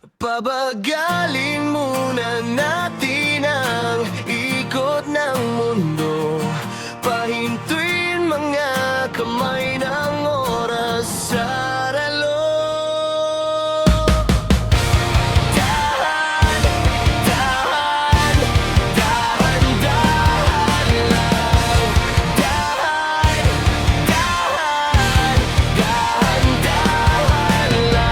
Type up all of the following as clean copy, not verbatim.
Pabagalin muna natin ang ikot ng mundo. Pahintuin mga kamay ng oras sa relo. Dahan, dahan, dahan-dahan lang. Dahan, dahan, dahan-dahan lang.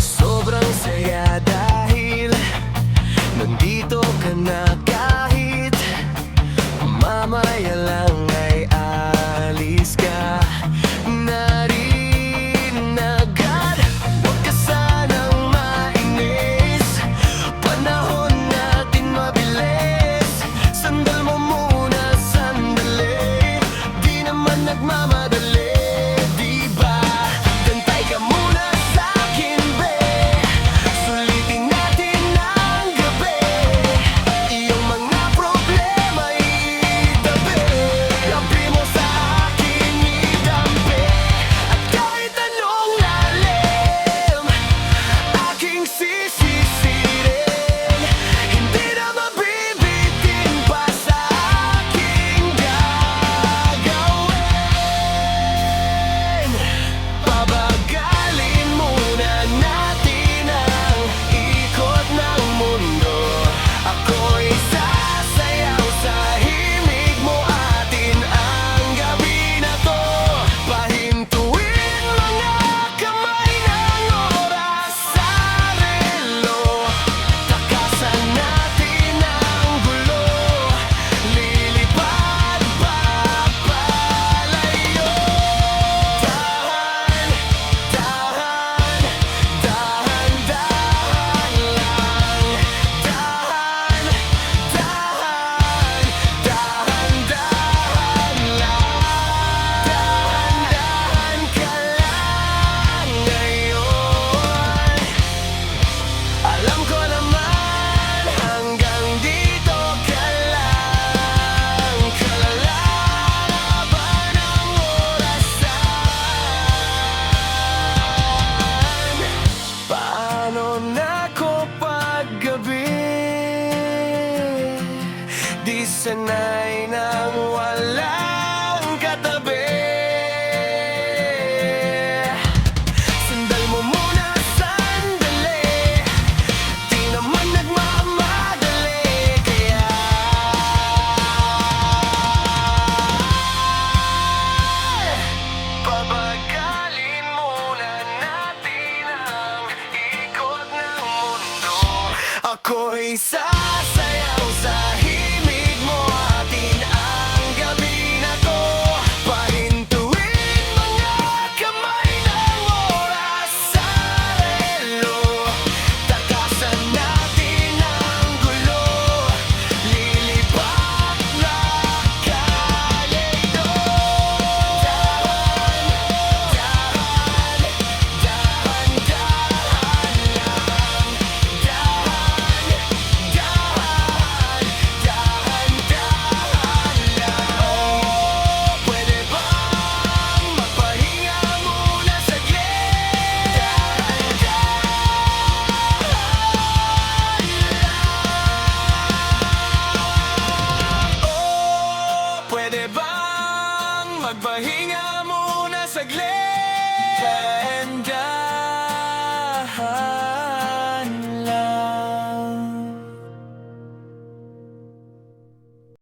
Sobrang saya dahil nandito ka na, kahit mamaya lang ay alis ka na rin agad. Huwag ka sanang mainis, panahon natin mabilis. Sandal mo muna, sandali, di naman nagmamadali, di ba? Gantay ka muna sa'kin, be. Sulitin natin ang gabi, iyong mga problema itabi. Labi mo sa akin idampi, at kahit anong lalim aking sisisirin, hindi na mabibitin pa sa aking gagawin. Pabagalin muna natin ang ikot ng mundo. Ako'y sasayaw sa himig mo, atin ang gabi na to. Pahintuin mga kamay ng oras sa relo. Takasan natin ang gulo, lilipad papalayo. Dahan, dahan, dahan-dahan lang. Dahan, dahan, dahan-dahan lang. Dahan-dahan ka lang ngayon. Alam ko naman hanggang dito ka lang, kalalaban ang orasan. Paano na ko paggabi, di sanay nang walang katabi. Sandal mo muna, sandali, di naman nagmamadali, kaya pabagalin muna natin ang ikot ng mundo. Ako'y sasayaw sa himig mo, atin ang gabi na to. Pahintuin mga kamay ng oras sa relo. Takasan natin ang gulo, lilipat na kalito. Dahan, dahan, dahan-dahan lang. Dahan, dahan, dahan-dahan lang. Oh, pwede bang magpahinga muna saglit? Oh, pwede bang magpahinga muna saglit?